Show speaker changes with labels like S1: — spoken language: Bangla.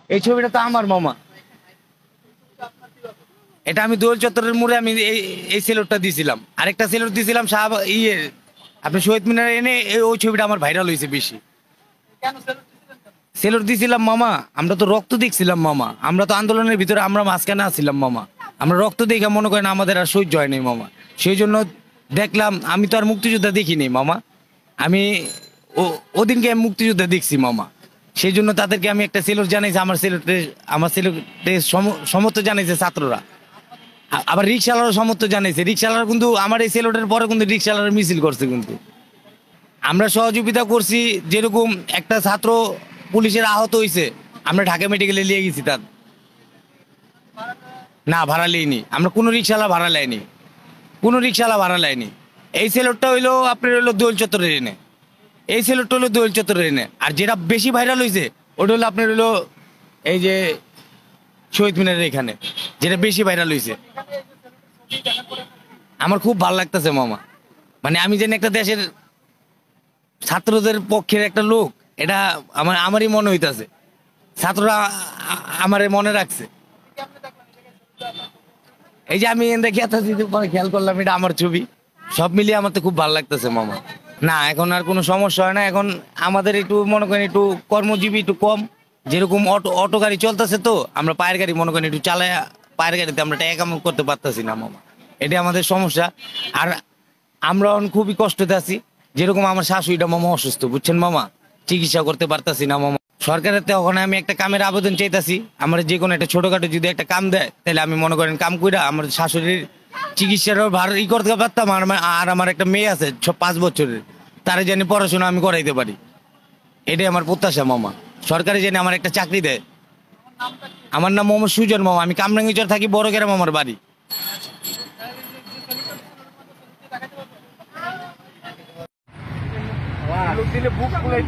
S1: এই ছবিটা তো আমার মামা। এটা আমি দোল চত্বরের মোড়ে আমি এই সেলুটটা দিয়েছিলাম, আরেকটা সেলুট দিয়েছিলাম আপনি শহীদ মিনারে এনে ওই ছবিটা আমার ভাইরাল হয়েছে বেশি। সেলুট দিয়েছিলাম মামা, আমরা তো রক্ত দেখছিলাম মামা, আমরা তো আন্দোলনের ভিতরে আমরা মাঝখানে আসছিলাম মামা, আমরা রক্ত দেখে মনে করেন আমাদের আর সহ্য হয় নাই মামা। সেই জন্য দেখলাম, আমি তো আর মুক্তিযোদ্ধা দেখিনি মামা, আমি ওদিনকে আমি মুক্তিযোদ্ধা দেখছি মামা। সেই জন্য তাদেরকে আমি একটা সেলুট জানাইছি, আমার সেলুটে সমর্থন জানাইছে ছাত্ররা। আবার রিক্সাওয়ালারও সমর্থন জানাইছে, রিক্সাওয়ালার কিন্তু আমার এই সেলুটের পরে কিন্তু রিক্সাওয়ালার মিছিল করছে কিন্তু। আমরা সহযোগিতা করছি, যেরকম একটা ছাত্র পুলিশের আহত হয়েছে, আমরা ঢাকা মেডিকেলে নিয়ে গেছি তার। না, ভাড়া লইনি আমরা, কোনো রিক্সাওয়ালা ভাড়া লাইনি, কোনো রিক্সাওয়ালা ভাড়া লাইনি। এই সেলুটটা হইলো আপনার হইলো দোল চত্বরের এনে, এই সেলুটটা হলো দোল চত্বরের এনে। আর যেটা বেশি ভাইরাল হয়েছে ওটা হলো আপনার হইলো এই যে শহীদ মিনারের এখানে, যেটা বেশি ভাইরাল হয়েছে। আমার খুব ভালো লাগতেছে মামা, মানে আমি জানি একটা দেশের ছাত্রদের পক্ষের একটা লোক, এটা আমারই মনে হইতাছে। ছাত্ররা আমারে মনে রাখছে। এই যে আমি দেখি খেয়াল করলাম এটা আমার ছবি, সব মিলিয়ে আমার তো খুব ভালো লাগতেছে মামা। না, এখন আর কোনো সমস্যা হয় না, এখন আমাদের একটু মনে করেন একটু কর্মজীবী একটু কম, যেরকম অটো গাড়ি চলতেছে, তো আমরা পায়ের গাড়ি মনে করেন একটু চালায়, পায়ের গাড়িতে আমরা টাকা কামাই করতে পারতেছি না মামা, এটা আমাদের সমস্যা। আর আমরা এখন খুবই কষ্টতে আছি, যেরকম আমার শাশুড়িটা মামা অসুস্থ, বুঝছেন মামা, চিকিৎসা করতে পারতাছি না মামা। সরকারের তো ওখানে আমি একটা কামের আবেদন চাইতাছি, আমার যে কোনো একটা ছোটখাটো যদি একটা কাম দেয়, তাহলে আমি মনে করেন কাম কইরা আমার শাশুড়ির চিকিৎসারও ভার করতে পারতাম। আর আমার একটা মেয়ে আছে 5 বছরের, তারে জানি পড়াশোনা আমি করাইতে পারি, এটাই আমার প্রত্যাশা মামা। সরকারি জানি আমার একটা চাকরি দেয়। আমার নাম মোহাম্মদ সুজন মামা, আমি কামরাঙ্গীচর থাকি, বড় গ্রাম আমার বাড়ি। বুক ফুলাই